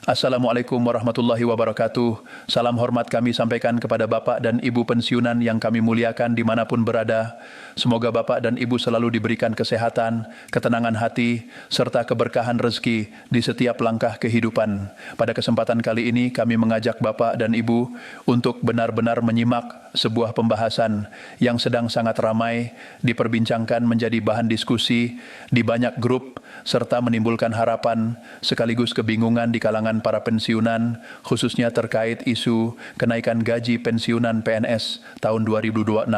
Assalamualaikum warahmatullahi wabarakatuh. Salam hormat kami sampaikan kepada Bapak dan Ibu pensiunan yang kami muliakan dimanapun berada. Semoga Bapak dan Ibu selalu diberikan kesehatan, ketenangan hati, serta keberkahan rezeki di setiap langkah kehidupan. Pada kesempatan kali ini kami mengajak Bapak dan Ibu untuk benar-benar menyimak sebuah pembahasan yang sedang sangat ramai, diperbincangkan menjadi bahan diskusi di banyak grup, serta menimbulkan harapan sekaligus kebingungan di kalangan para pensiunan, khususnya terkait isu kenaikan gaji pensiunan PNS tahun 2026.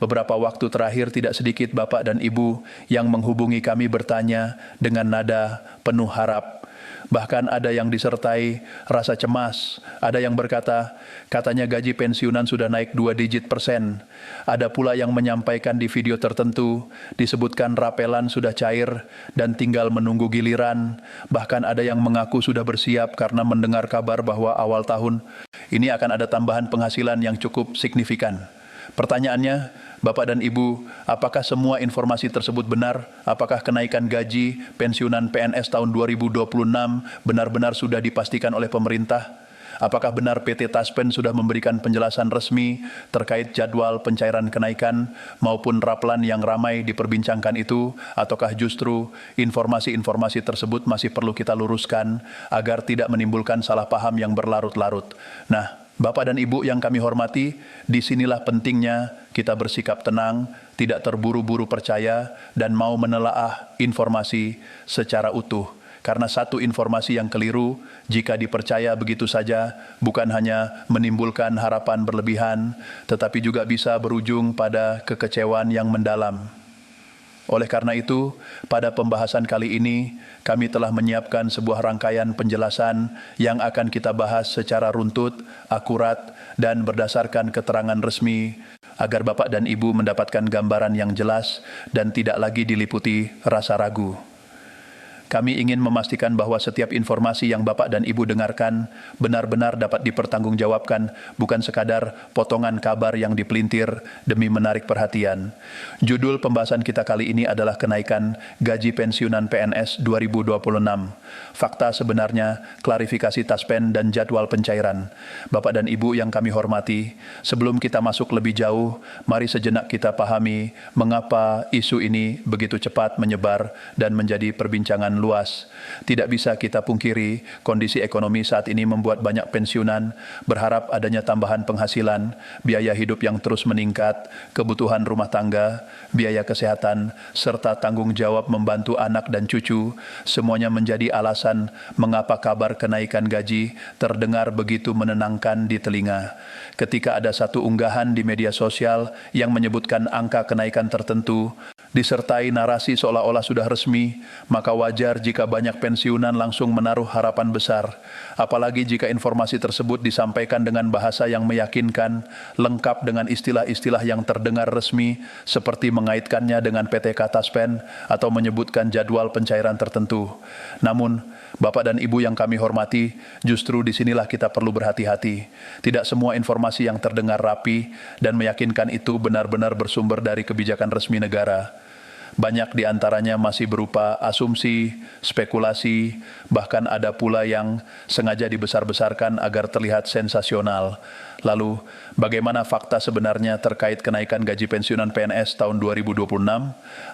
Beberapa waktu terakhir tidak sedikit Bapak dan Ibu yang menghubungi kami bertanya dengan nada penuh harap. Bahkan ada yang disertai rasa cemas, ada yang berkata, katanya gaji pensiunan sudah naik 2 digit %. Ada pula yang menyampaikan di video tertentu, disebutkan rapelan sudah cair dan tinggal menunggu giliran. Bahkan ada yang mengaku sudah bersiap karena mendengar kabar bahwa awal tahun ini akan ada tambahan penghasilan yang cukup signifikan. Pertanyaannya, Bapak dan Ibu, apakah semua informasi tersebut benar? Apakah kenaikan gaji pensiunan PNS tahun 2026 benar-benar sudah dipastikan oleh pemerintah? Apakah benar PT Taspen sudah memberikan penjelasan resmi terkait jadwal pencairan kenaikan maupun raplan yang ramai diperbincangkan itu? Ataukah justru informasi-informasi tersebut masih perlu kita luruskan agar tidak menimbulkan salah paham yang berlarut-larut? Nah, Bapak dan Ibu yang kami hormati, disinilah pentingnya kita bersikap tenang, tidak terburu-buru percaya, dan mau menelaah informasi secara utuh. Karena satu informasi yang keliru, jika dipercaya begitu saja, bukan hanya menimbulkan harapan berlebihan, tetapi juga bisa berujung pada kekecewaan yang mendalam. Oleh karena itu, pada pembahasan kali ini, kami telah menyiapkan sebuah rangkaian penjelasan yang akan kita bahas secara runtut, akurat, dan berdasarkan keterangan resmi, agar Bapak dan Ibu mendapatkan gambaran yang jelas dan tidak lagi diliputi rasa ragu. Kami ingin memastikan bahwa setiap informasi yang Bapak dan Ibu dengarkan benar-benar dapat dipertanggungjawabkan, bukan sekadar potongan kabar yang dipelintir demi menarik perhatian. Judul pembahasan kita kali ini adalah kenaikan gaji pensiunan PNS 2026. Fakta sebenarnya, klarifikasi Taspen dan jadwal pencairan. Bapak dan Ibu yang kami hormati, sebelum kita masuk lebih jauh, mari sejenak kita pahami mengapa isu ini begitu cepat menyebar dan menjadi perbincangan luas. Tidak bisa kita pungkiri, kondisi ekonomi saat ini membuat banyak pensiunan berharap adanya tambahan penghasilan, biaya hidup yang terus meningkat, kebutuhan rumah tangga, biaya kesehatan, serta tanggung jawab membantu anak dan cucu, semuanya menjadi alasan mengapa kabar kenaikan gaji terdengar begitu menenangkan di telinga. Ketika ada satu unggahan di media sosial yang menyebutkan angka kenaikan tertentu, disertai narasi seolah-olah sudah resmi, maka wajar jika banyak pensiunan langsung menaruh harapan besar. Apalagi jika informasi tersebut disampaikan dengan bahasa yang meyakinkan, lengkap dengan istilah-istilah yang terdengar resmi, seperti mengaitkannya dengan PT Taspen atau menyebutkan jadwal pencairan tertentu. Namun, Bapak dan Ibu yang kami hormati, justru disinilah kita perlu berhati-hati. Tidak semua informasi yang terdengar rapi dan meyakinkan itu benar-benar bersumber dari kebijakan resmi negara. Banyak di antaranya masih berupa asumsi, spekulasi, bahkan ada pula yang sengaja dibesar-besarkan agar terlihat sensasional. Lalu, bagaimana fakta sebenarnya terkait kenaikan gaji pensiunan PNS tahun 2026?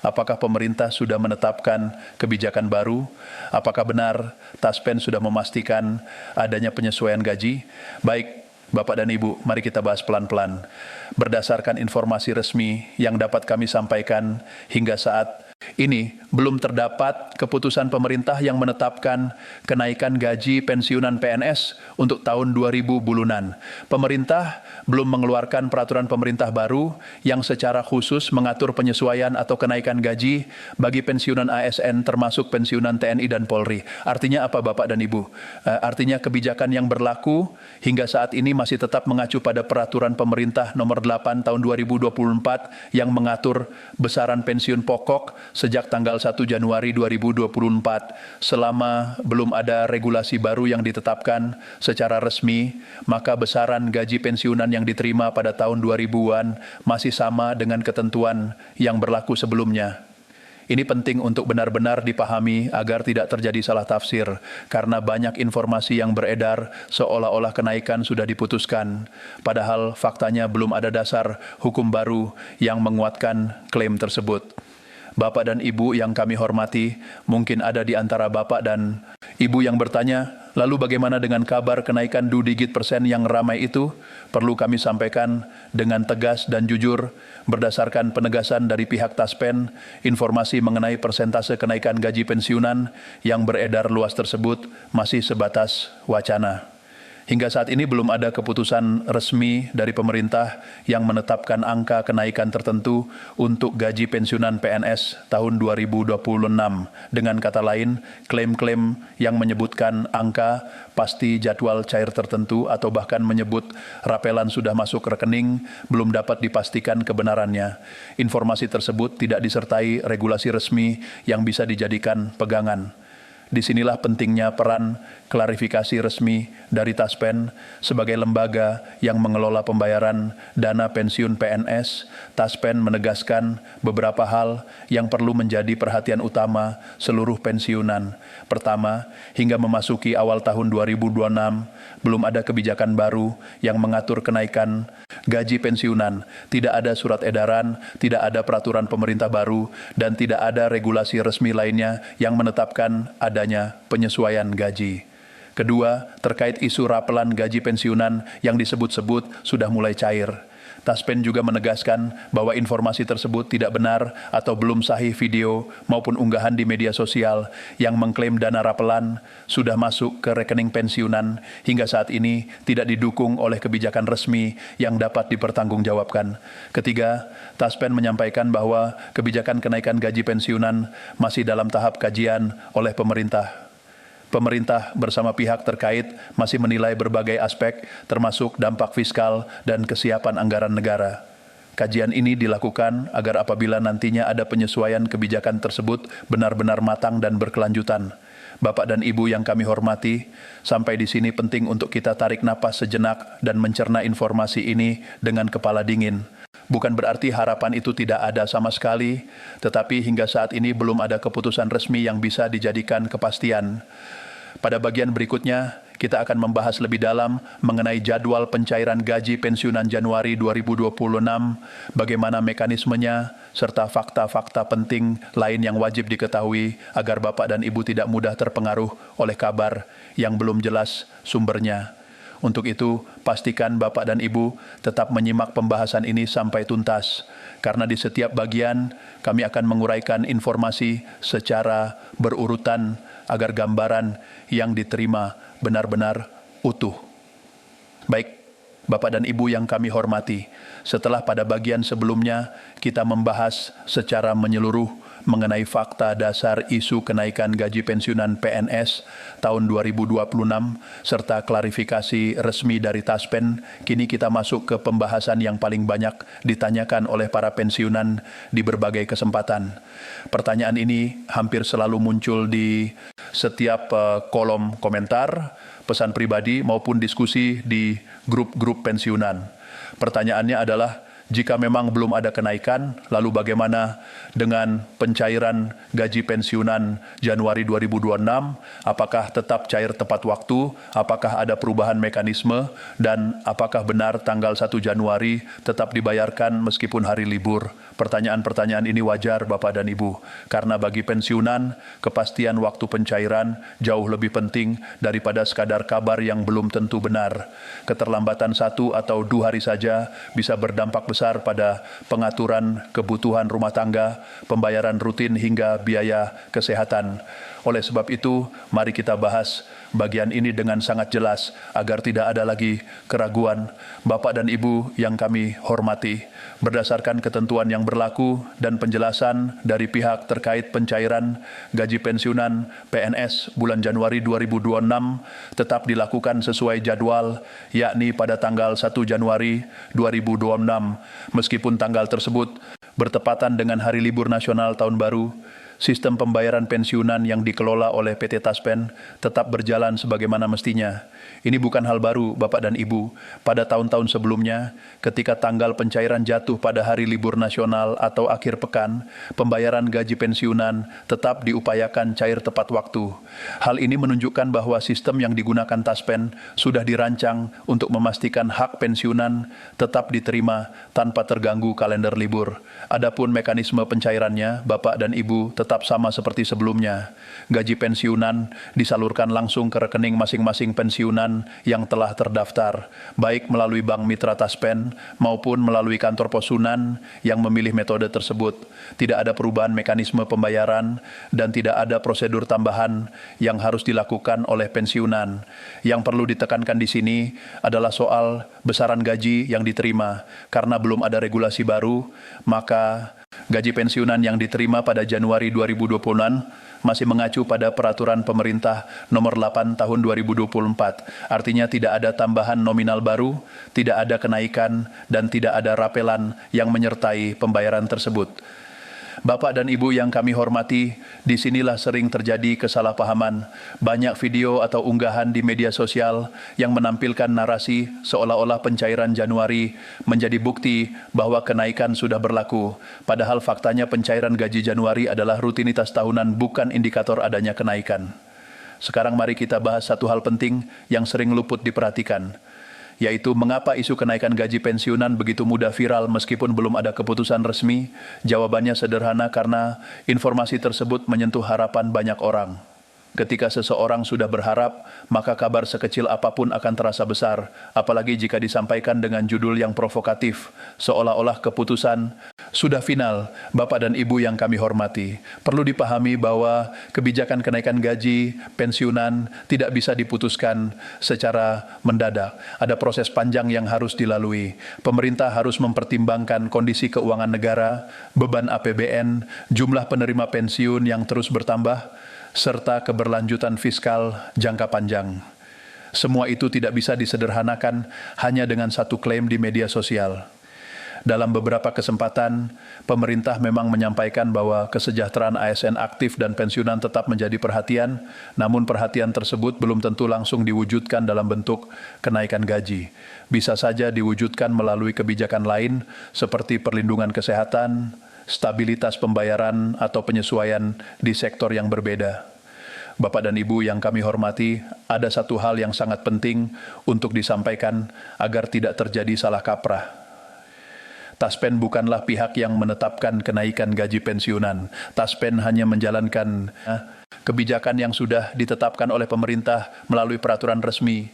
Apakah pemerintah sudah menetapkan kebijakan baru? Apakah benar Taspen sudah memastikan adanya penyesuaian gaji? Baik, Bapak dan Ibu, mari kita bahas pelan-pelan. Berdasarkan informasi resmi yang dapat kami sampaikan hingga saat ini, belum terdapat keputusan pemerintah yang menetapkan kenaikan gaji pensiunan PNS untuk tahun 2000 bulunan. Pemerintah belum mengeluarkan peraturan pemerintah baru yang secara khusus mengatur penyesuaian atau kenaikan gaji bagi pensiunan ASN termasuk pensiunan TNI dan Polri. Artinya apa Bapak dan Ibu? Artinya kebijakan yang berlaku hingga saat ini masih tetap mengacu pada peraturan pemerintah nomor 8 tahun 2024 yang mengatur besaran pensiun pokok sejak tanggal 1 Januari 2024 selama belum ada regulasi baru yang ditetapkan secara resmi, maka besaran gaji pensiunan yang diterima pada tahun 2000-an masih sama dengan ketentuan yang berlaku sebelumnya. Ini penting untuk benar-benar dipahami agar tidak terjadi salah tafsir, karena banyak informasi yang beredar seolah-olah kenaikan sudah diputuskan, padahal faktanya belum ada dasar hukum baru yang menguatkan klaim tersebut. Bapak dan Ibu yang kami hormati, mungkin ada di antara Bapak dan Ibu yang bertanya, lalu bagaimana dengan kabar kenaikan 2 digit% yang ramai itu? Perlu kami sampaikan dengan tegas dan jujur, berdasarkan penegasan dari pihak Taspen, informasi mengenai persentase kenaikan gaji pensiunan yang beredar luas tersebut masih sebatas wacana. Hingga saat ini belum ada keputusan resmi dari pemerintah yang menetapkan angka kenaikan tertentu untuk gaji pensiunan PNS tahun 2026. Dengan kata lain, klaim-klaim yang menyebutkan angka pasti jadwal cair tertentu atau bahkan menyebut rapelan sudah masuk rekening belum dapat dipastikan kebenarannya. Informasi tersebut tidak disertai regulasi resmi yang bisa dijadikan pegangan. Disinilah pentingnya peran klarifikasi resmi dari Taspen sebagai lembaga yang mengelola pembayaran dana pensiun PNS. Taspen menegaskan beberapa hal yang perlu menjadi perhatian utama seluruh pensiunan. Pertama, hingga memasuki awal tahun 2026, belum ada kebijakan baru yang mengatur kenaikan gaji pensiunan. Tidak ada surat edaran, tidak ada peraturan pemerintah baru, dan tidak ada regulasi resmi lainnya yang menetapkan adanya penyesuaian gaji. Kedua, terkait isu rapelan gaji pensiunan yang disebut-sebut sudah mulai cair. Taspen juga menegaskan bahwa informasi tersebut tidak benar atau belum sahih video maupun unggahan di media sosial yang mengklaim dana rapelan sudah masuk ke rekening pensiunan hingga saat ini tidak didukung oleh kebijakan resmi yang dapat dipertanggungjawabkan. Ketiga, Taspen menyampaikan bahwa kebijakan kenaikan gaji pensiunan masih dalam tahap kajian oleh pemerintah. Pemerintah bersama pihak terkait masih menilai berbagai aspek, termasuk dampak fiskal dan kesiapan anggaran negara. Kajian ini dilakukan agar apabila nantinya ada penyesuaian kebijakan tersebut benar-benar matang dan berkelanjutan. Bapak dan Ibu yang kami hormati, sampai di sini penting untuk kita tarik napas sejenak dan mencerna informasi ini dengan kepala dingin. Bukan berarti harapan itu tidak ada sama sekali, tetapi hingga saat ini belum ada keputusan resmi yang bisa dijadikan kepastian. Pada bagian berikutnya, kita akan membahas lebih dalam mengenai jadwal pencairan gaji pensiunan Januari 2026, bagaimana mekanismenya, serta fakta-fakta penting lain yang wajib diketahui agar Bapak dan Ibu tidak mudah terpengaruh oleh kabar yang belum jelas sumbernya. Untuk itu, pastikan Bapak dan Ibu tetap menyimak pembahasan ini sampai tuntas, karena di setiap bagian kami akan menguraikan informasi secara berurutan agar gambaran yang diterima benar-benar utuh. Baik, Bapak dan Ibu yang kami hormati, setelah pada bagian sebelumnya kita membahas secara menyeluruh mengenai fakta dasar isu kenaikan gaji pensiunan PNS tahun 2026 serta klarifikasi resmi dari Taspen, kini kita masuk ke pembahasan yang paling banyak ditanyakan oleh para pensiunan di berbagai kesempatan. Pertanyaan ini hampir selalu muncul di setiap kolom komentar, pesan pribadi maupun diskusi di grup-grup pensiunan. Pertanyaannya adalah, jika memang belum ada kenaikan, lalu bagaimana dengan pencairan gaji pensiunan Januari 2026? Apakah tetap cair tepat waktu? Apakah ada perubahan mekanisme? Dan apakah benar tanggal 1 Januari tetap dibayarkan meskipun hari libur? Pertanyaan-pertanyaan ini wajar Bapak dan Ibu, karena bagi pensiunan, kepastian waktu pencairan jauh lebih penting daripada sekadar kabar yang belum tentu benar. Keterlambatan 1 atau 2 hari saja bisa berdampak besar pada pengaturan kebutuhan rumah tangga, pembayaran rutin hingga biaya kesehatan. Oleh sebab itu, mari kita bahas bagian ini dengan sangat jelas agar tidak ada lagi keraguan. Bapak dan Ibu yang kami hormati, berdasarkan ketentuan yang berlaku dan penjelasan dari pihak terkait pencairan gaji pensiunan PNS bulan Januari 2026 tetap dilakukan sesuai jadwal, yakni pada tanggal 1 Januari 2026, meskipun tanggal tersebut bertepatan dengan hari libur nasional tahun baru. sistem pembayaran pensiunan yang dikelola oleh PT Taspen tetap berjalan sebagaimana mestinya. Ini bukan hal baru, Bapak dan Ibu. Pada tahun-tahun sebelumnya, ketika tanggal pencairan jatuh pada hari libur nasional atau akhir pekan, pembayaran gaji pensiunan tetap diupayakan cair tepat waktu. Hal ini menunjukkan bahwa sistem yang digunakan Taspen sudah dirancang untuk memastikan hak pensiunan tetap diterima tanpa terganggu kalender libur. Adapun mekanisme pencairannya, Bapak dan Ibu, tetap sama seperti sebelumnya. Gaji pensiunan disalurkan langsung ke rekening masing-masing pensiunan yang telah terdaftar, baik melalui Bank Mitra Taspen maupun melalui kantor posunan yang memilih metode tersebut. Tidak ada perubahan mekanisme pembayaran dan tidak ada prosedur tambahan yang harus dilakukan oleh pensiunan. Yang perlu ditekankan di sini adalah soal besaran gaji yang diterima. Karena belum ada regulasi baru, maka gaji pensiunan yang diterima pada Januari 2020 masih mengacu pada peraturan pemerintah nomor 8 tahun 2024. Artinya tidak ada tambahan nominal baru, tidak ada kenaikan, dan tidak ada rapelan yang menyertai pembayaran tersebut. Bapak dan Ibu yang kami hormati, disinilah sering terjadi kesalahpahaman. Banyak video atau unggahan di media sosial yang menampilkan narasi seolah-olah pencairan Januari menjadi bukti bahwa kenaikan sudah berlaku. Padahal faktanya pencairan gaji Januari adalah rutinitas tahunan, bukan indikator adanya kenaikan. Sekarang mari kita bahas satu hal penting yang sering luput diperhatikan, yaitu mengapa isu kenaikan gaji pensiunan begitu mudah viral meskipun belum ada keputusan resmi. Jawabannya sederhana, karena informasi tersebut menyentuh harapan banyak orang. Ketika seseorang sudah berharap, maka kabar sekecil apapun akan terasa besar, apalagi jika disampaikan dengan judul yang provokatif, seolah-olah keputusan sudah final. Bapak dan Ibu yang kami hormati, perlu dipahami bahwa kebijakan kenaikan gaji pensiunan tidak bisa diputuskan secara mendadak. Ada proses panjang yang harus dilalui. Pemerintah harus mempertimbangkan kondisi keuangan negara, beban APBN, jumlah penerima pensiun yang terus bertambah, serta keberlanjutan fiskal jangka panjang. Semua itu tidak bisa disederhanakan hanya dengan satu klaim di media sosial. Dalam beberapa kesempatan, pemerintah memang menyampaikan bahwa kesejahteraan ASN aktif dan pensiunan tetap menjadi perhatian, namun perhatian tersebut belum tentu langsung diwujudkan dalam bentuk kenaikan gaji. Bisa saja diwujudkan melalui kebijakan lain seperti perlindungan kesehatan, stabilitas pembayaran, atau penyesuaian di sektor yang berbeda. Bapak dan Ibu yang kami hormati, ada satu hal yang sangat penting untuk disampaikan agar tidak terjadi salah kaprah. Taspen bukanlah pihak yang menetapkan kenaikan gaji pensiunan. Taspen hanya menjalankan kebijakan yang sudah ditetapkan oleh pemerintah melalui peraturan resmi.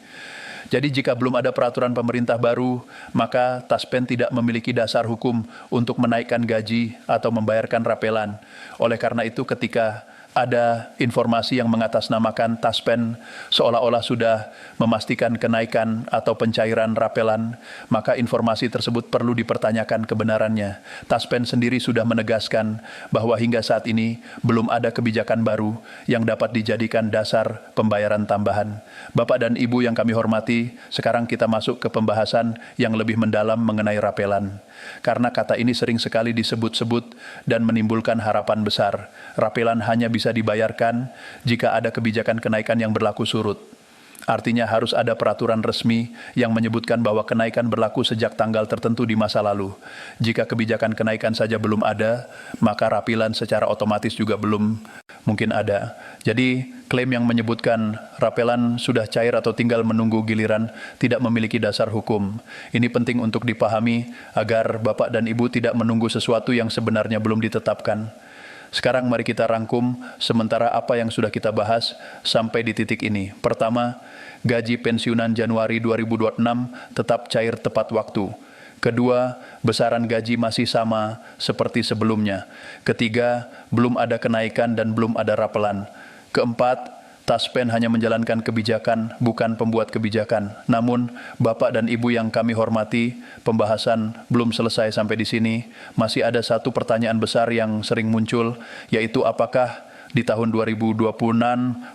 Jadi jika belum ada peraturan pemerintah baru, maka Taspen tidak memiliki dasar hukum untuk menaikkan gaji atau membayarkan rapelan. Oleh karena itu, ketika ada informasi yang mengatasnamakan Taspen seolah-olah sudah memastikan kenaikan atau pencairan rapelan, maka informasi tersebut perlu dipertanyakan kebenarannya. Taspen sendiri sudah menegaskan bahwa hingga saat ini belum ada kebijakan baru yang dapat dijadikan dasar pembayaran tambahan. Bapak dan Ibu yang kami hormati, sekarang kita masuk ke pembahasan yang lebih mendalam mengenai rapelan. Karena kata ini sering sekali disebut-sebut dan menimbulkan harapan besar. Rapelan hanya bisa dibayarkan jika ada kebijakan kenaikan yang berlaku surut. Artinya harus ada peraturan resmi yang menyebutkan bahwa kenaikan berlaku sejak tanggal tertentu di masa lalu. Jika kebijakan kenaikan saja belum ada, maka rapelan secara otomatis juga belum mungkin ada. Jadi klaim yang menyebutkan rapelan sudah cair atau tinggal menunggu giliran tidak memiliki dasar hukum. Ini penting untuk dipahami agar Bapak dan Ibu tidak menunggu sesuatu yang sebenarnya belum ditetapkan. Sekarang mari kita rangkum sementara apa yang sudah kita bahas sampai di titik ini. Pertama, gaji pensiunan Januari 2026 tetap cair tepat waktu. Kedua, besaran gaji masih sama seperti sebelumnya. Ketiga, belum ada kenaikan dan belum ada rapelan. Keempat, Taspen hanya menjalankan kebijakan, bukan pembuat kebijakan. Namun, Bapak dan Ibu yang kami hormati, pembahasan belum selesai sampai di sini. Masih ada satu pertanyaan besar yang sering muncul, yaitu apakah di tahun 2026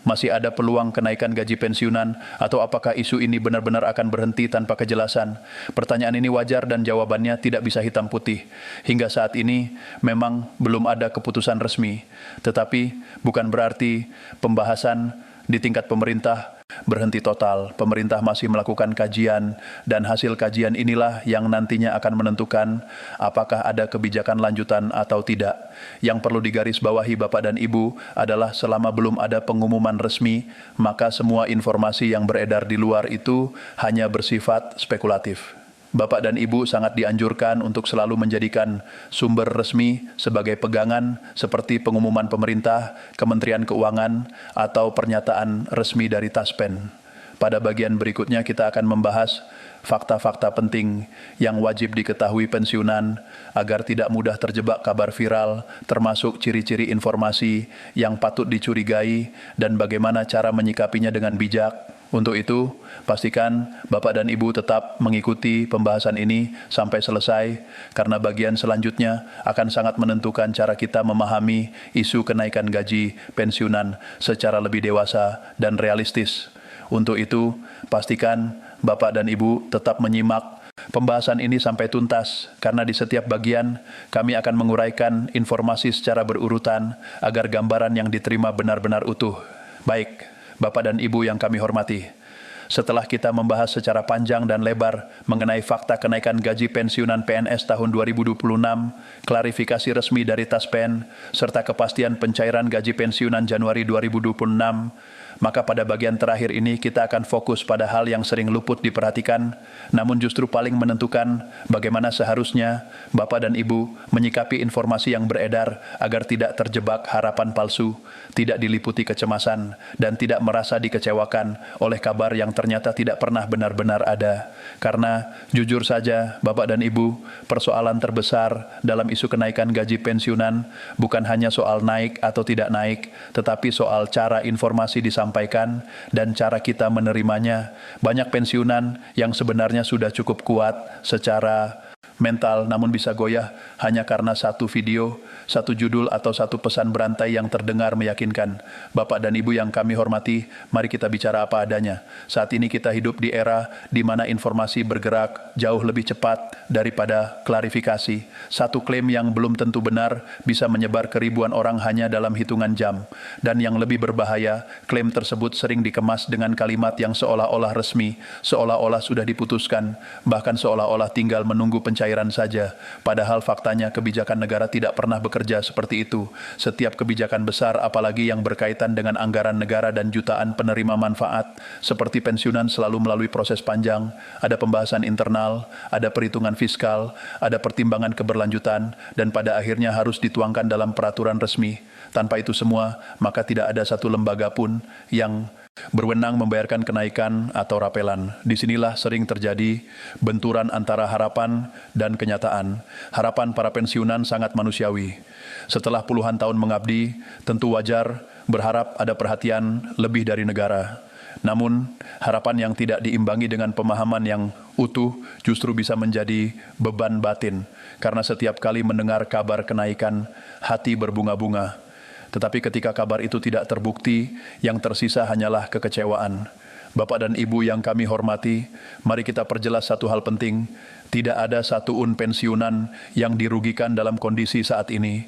masih ada peluang kenaikan gaji pensiunan atau apakah isu ini benar-benar akan berhenti tanpa kejelasan? Pertanyaan ini wajar dan jawabannya tidak bisa hitam putih. Hingga saat ini memang belum ada keputusan resmi, tetapi bukan berarti pembahasan di tingkat pemerintah berhenti total. Pemerintah masih melakukan kajian dan hasil kajian inilah yang nantinya akan menentukan apakah ada kebijakan lanjutan atau tidak. Yang perlu digarisbawahi Bapak dan Ibu adalah selama belum ada pengumuman resmi, maka semua informasi yang beredar di luar itu hanya bersifat spekulatif. Bapak dan Ibu sangat dianjurkan untuk selalu menjadikan sumber resmi sebagai pegangan seperti pengumuman pemerintah, Kementerian Keuangan, atau pernyataan resmi dari Taspen. Pada bagian berikutnya kita akan membahas fakta-fakta penting yang wajib diketahui pensiunan agar tidak mudah terjebak kabar viral, termasuk ciri-ciri informasi yang patut dicurigai dan bagaimana cara menyikapinya dengan bijak. Untuk itu, pastikan Bapak dan Ibu tetap mengikuti pembahasan ini sampai selesai, karena bagian selanjutnya akan sangat menentukan cara kita memahami isu kenaikan gaji pensiunan secara lebih dewasa dan realistis. Untuk itu, pastikan Bapak dan Ibu tetap menyimak pembahasan ini sampai tuntas, karena di setiap bagian kami akan menguraikan informasi secara berurutan agar gambaran yang diterima benar-benar utuh. Baik, Bapak dan Ibu yang kami hormati, setelah kita membahas secara panjang dan lebar mengenai fakta kenaikan gaji pensiunan PNS tahun 2026, klarifikasi resmi dari Taspen, serta kepastian pencairan gaji pensiunan Januari 2026, maka pada bagian terakhir ini kita akan fokus pada hal yang sering luput diperhatikan, namun justru paling menentukan bagaimana seharusnya Bapak dan Ibu menyikapi informasi yang beredar agar tidak terjebak harapan palsu, tidak diliputi kecemasan, dan tidak merasa dikecewakan oleh kabar yang ternyata tidak pernah benar-benar ada. Karena jujur saja Bapak dan Ibu, persoalan terbesar dalam isu kenaikan gaji pensiunan bukan hanya soal naik atau tidak naik, tetapi soal cara informasi disampaikan dan cara kita menerimanya. Banyak pensiunan yang sebenarnya sudah cukup kuat secara mental namun bisa goyah hanya karena satu video, satu judul atau satu pesan berantai yang terdengar meyakinkan. Bapak dan Ibu yang kami hormati, mari kita bicara apa adanya. Saat ini kita hidup di era di mana informasi bergerak jauh lebih cepat daripada klarifikasi. Satu klaim yang belum tentu benar bisa menyebar ke ribuan orang hanya dalam hitungan jam. Dan yang lebih berbahaya, klaim tersebut sering dikemas dengan kalimat yang seolah-olah resmi, seolah-olah sudah diputuskan, bahkan seolah-olah tinggal menunggu pencairan saja. Padahal faktanya kebijakan negara tidak pernah bekerja seperti itu. Setiap kebijakan besar, apalagi yang berkaitan dengan anggaran negara dan jutaan penerima manfaat, seperti pensiunan selalu melalui proses panjang, ada pembahasan internal, ada perhitungan fiskal, ada pertimbangan keberlanjutan, dan pada akhirnya harus dituangkan dalam peraturan resmi. Tanpa itu semua, maka tidak ada satu lembaga pun yang berwenang membayarkan kenaikan atau rapelan. Disinilah sering terjadi benturan antara harapan dan kenyataan. Harapan para pensiunan sangat manusiawi. Setelah puluhan tahun mengabdi, tentu wajar berharap ada perhatian lebih dari negara. Namun, harapan yang tidak diimbangi dengan pemahaman yang utuh justru bisa menjadi beban batin. Karena setiap kali mendengar kabar kenaikan, hati berbunga-bunga. Tetapi ketika kabar itu tidak terbukti, yang tersisa hanyalah kekecewaan. Bapak dan Ibu yang kami hormati, mari kita perjelas satu hal penting. Tidak ada satu pensiunan yang dirugikan dalam kondisi saat ini.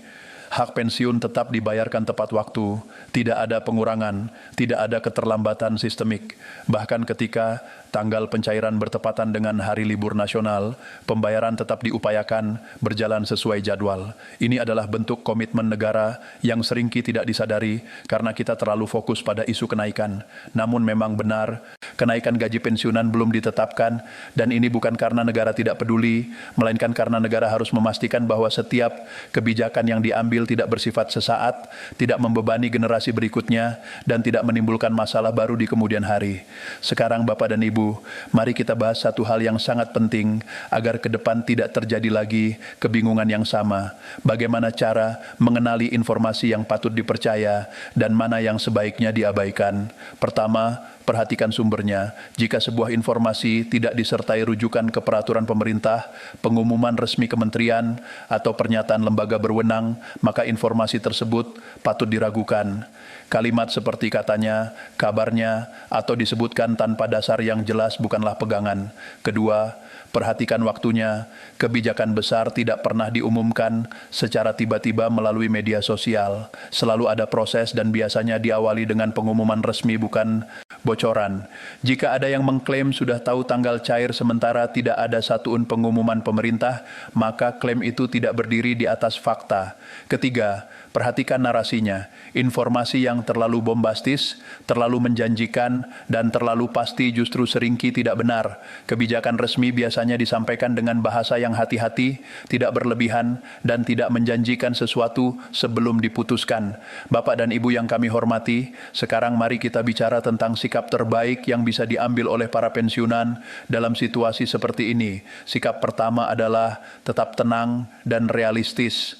Hak pensiun tetap dibayarkan tepat waktu, tidak ada pengurangan, tidak ada keterlambatan sistemik. Bahkan ketika tanggal pencairan bertepatan dengan hari libur nasional, pembayaran tetap diupayakan berjalan sesuai jadwal. Ini adalah bentuk komitmen negara yang seringki tidak disadari karena kita terlalu fokus pada isu kenaikan. Namun memang benar, kenaikan gaji pensiunan belum ditetapkan, dan ini bukan karena negara tidak peduli, melainkan karena negara harus memastikan bahwa setiap kebijakan yang diambil tidak bersifat sesaat, tidak membebani generasi berikutnya, dan tidak menimbulkan masalah baru di kemudian hari. Sekarang Bapak dan Ibu, mari kita bahas satu hal yang sangat penting agar ke depan tidak terjadi lagi kebingungan yang sama. Bagaimana cara mengenali informasi yang patut dipercaya dan mana yang sebaiknya diabaikan. Pertama, perhatikan sumbernya. Jika sebuah informasi tidak disertai rujukan ke peraturan pemerintah, pengumuman resmi kementerian, atau pernyataan lembaga berwenang, maka informasi tersebut patut diragukan. Kalimat seperti katanya, kabarnya, atau disebutkan tanpa dasar yang jelas bukanlah pegangan. Kedua, perhatikan waktunya. Kebijakan besar tidak pernah diumumkan secara tiba-tiba melalui media sosial. Selalu ada proses dan biasanya diawali dengan pengumuman resmi, bukan bocoran. Jika ada yang mengklaim sudah tahu tanggal cair sementara tidak ada satuun pengumuman pemerintah, maka klaim itu tidak berdiri di atas fakta. Ketiga, perhatikan narasinya. Informasi yang terlalu bombastis, terlalu menjanjikan, dan terlalu pasti justru seringkali tidak benar. Kebijakan resmi biasanya disampaikan dengan bahasa yang hati-hati, tidak berlebihan, dan tidak menjanjikan sesuatu sebelum diputuskan. Bapak dan Ibu yang kami hormati, sekarang mari kita bicara tentang sikap terbaik yang bisa diambil oleh para pensiunan dalam situasi seperti ini. Sikap pertama adalah tetap tenang dan realistis.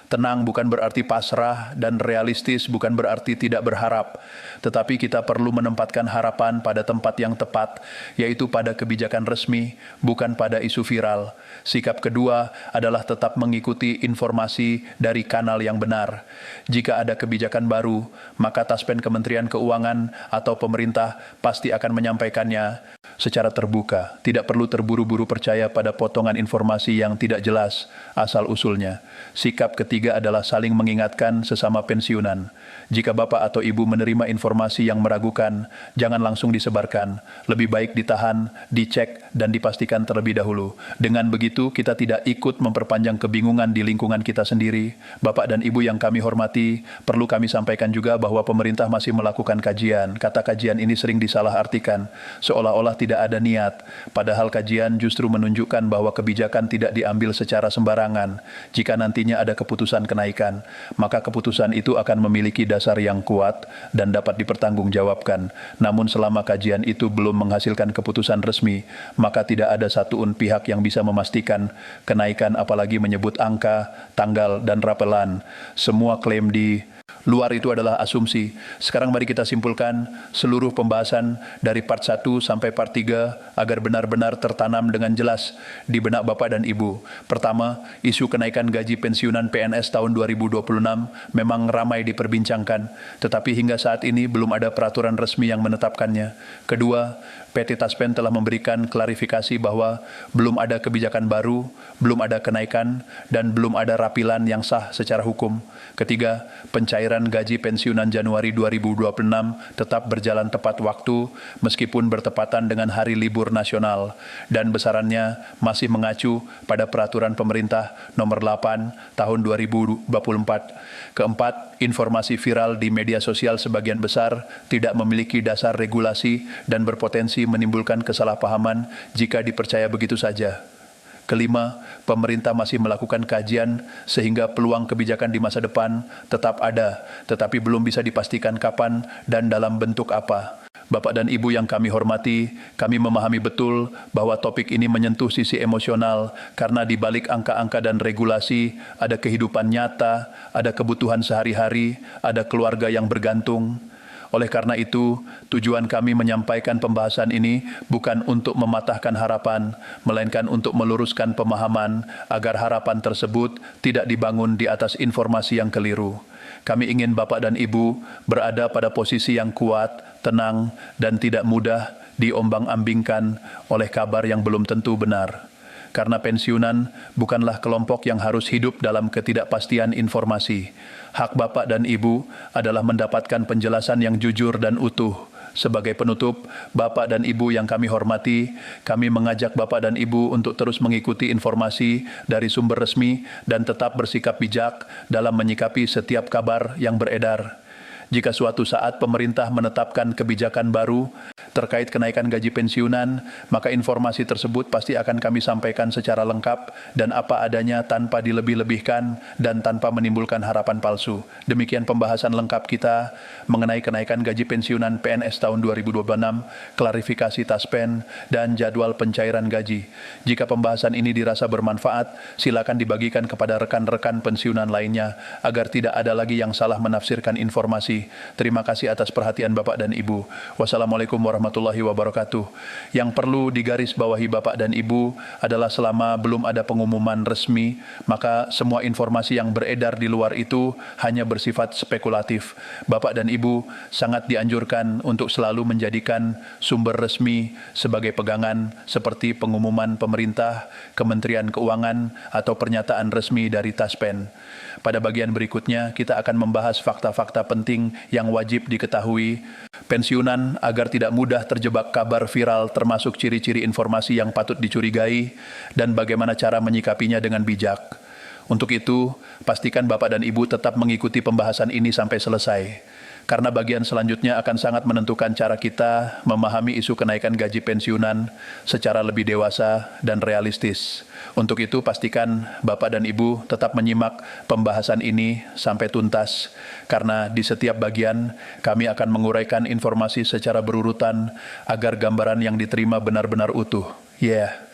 Tenang bukan berarti pasrah dan realistis bukan berarti tidak berharap. Tetapi kita perlu menempatkan harapan pada tempat yang tepat, yaitu pada kebijakan resmi, bukan pada isu viral. Sikap kedua adalah tetap mengikuti informasi dari kanal yang benar. Jika ada kebijakan baru, maka Taspen Kementerian Keuangan atau pemerintah pasti akan menyampaikannya secara terbuka. Tidak perlu terburu-buru percaya pada potongan informasi yang tidak jelas asal-usulnya. Sikap ketiga adalah saling mengingatkan sesama pensiunan. Jika Bapak atau Ibu menerima informasi yang meragukan, jangan langsung disebarkan. Lebih baik ditahan, dicek, dan dipastikan terlebih dahulu. Dengan begitu, kita tidak ikut memperpanjang kebingungan di lingkungan kita sendiri. Bapak dan Ibu yang kami hormati, perlu kami sampaikan juga bahwa pemerintah masih melakukan kajian. Kata kajian ini sering disalahartikan, seolah-olah tidak ada niat. Padahal kajian justru menunjukkan bahwa kebijakan tidak diambil secara sembarangan. Jika nantinya ada keputusan kenaikan, maka keputusan itu akan memiliki dasar yang kuat dan dapat dipertanggungjawabkan. Namun selama kajian itu belum menghasilkan keputusan resmi, maka tidak ada satuun pihak yang bisa memastikan kenaikan, apalagi menyebut angka, tanggal, dan rapelan. Semua klaim di luar itu adalah asumsi. Sekarang mari kita simpulkan seluruh pembahasan dari part 1 sampai part 3 agar benar-benar tertanam dengan jelas di benak Bapak dan Ibu. Pertama, isu kenaikan gaji pensiunan PNS tahun 2026 memang ramai diperbincangkan, tetapi hingga saat ini belum ada peraturan resmi yang menetapkannya. Kedua, PT Taspen telah memberikan klarifikasi bahwa belum ada kebijakan baru, belum ada kenaikan, dan belum ada rapilan yang sah secara hukum. Ketiga, pencairan gaji pensiunan Januari 2026 tetap berjalan tepat waktu meskipun bertepatan dengan hari libur nasional, dan besarannya masih mengacu pada peraturan pemerintah nomor 8 tahun 2024. Keempat, informasi viral di media sosial sebagian besar tidak memiliki dasar regulasi dan berpotensi menimbulkan kesalahpahaman jika dipercaya begitu saja. Kelima, pemerintah masih melakukan kajian sehingga peluang kebijakan di masa depan tetap ada, tetapi belum bisa dipastikan kapan dan dalam bentuk apa. Bapak dan Ibu yang kami hormati, kami memahami betul bahwa topik ini menyentuh sisi emosional karena di balik angka-angka dan regulasi ada kehidupan nyata, ada kebutuhan sehari-hari, ada keluarga yang bergantung. Oleh karena itu, tujuan kami menyampaikan pembahasan ini bukan untuk mematahkan harapan, melainkan untuk meluruskan pemahaman agar harapan tersebut tidak dibangun di atas informasi yang keliru. Kami ingin Bapak dan Ibu berada pada posisi yang kuat, tenang, dan tidak mudah diombang-ambingkan oleh kabar yang belum tentu benar. Karena pensiunan bukanlah kelompok yang harus hidup dalam ketidakpastian informasi. Hak Bapak dan Ibu adalah mendapatkan penjelasan yang jujur dan utuh. Sebagai penutup, Bapak dan Ibu yang kami hormati, kami mengajak Bapak dan Ibu untuk terus mengikuti informasi dari sumber resmi dan tetap bersikap bijak dalam menyikapi setiap kabar yang beredar. Jika suatu saat pemerintah menetapkan kebijakan baru terkait kenaikan gaji pensiunan, maka informasi tersebut pasti akan kami sampaikan secara lengkap dan apa adanya tanpa dilebih-lebihkan dan tanpa menimbulkan harapan palsu. Demikian pembahasan lengkap kita mengenai kenaikan gaji pensiunan PNS tahun 2026, klarifikasi Taspen, dan jadwal pencairan gaji. Jika pembahasan ini dirasa bermanfaat, silakan dibagikan kepada rekan-rekan pensiunan lainnya agar tidak ada lagi yang salah menafsirkan informasi. kembali. Terima kasih atas perhatian Bapak dan Ibu. Wassalamualaikum warahmatullahi wabarakatuh. Yang perlu digarisbawahi Bapak dan Ibu adalah selama belum ada pengumuman resmi, maka semua informasi yang beredar di luar itu hanya bersifat spekulatif. Bapak dan Ibu sangat dianjurkan untuk selalu menjadikan sumber resmi sebagai pegangan seperti pengumuman pemerintah, Kementerian Keuangan, atau pernyataan resmi dari Taspen. Pada bagian berikutnya, kita akan membahas fakta-fakta penting yang wajib diketahui pensiunan agar tidak mudah terjebak kabar viral termasuk ciri-ciri informasi yang patut dicurigai dan bagaimana cara menyikapinya dengan bijak. Untuk itu, pastikan Bapak dan Ibu tetap mengikuti pembahasan ini sampai selesai. Karena bagian selanjutnya akan sangat menentukan cara kita memahami isu kenaikan gaji pensiunan secara lebih dewasa dan realistis. Untuk itu, pastikan Bapak dan Ibu tetap menyimak pembahasan ini sampai tuntas, karena di setiap bagian kami akan menguraikan informasi secara berurutan agar gambaran yang diterima benar-benar utuh. Yeah.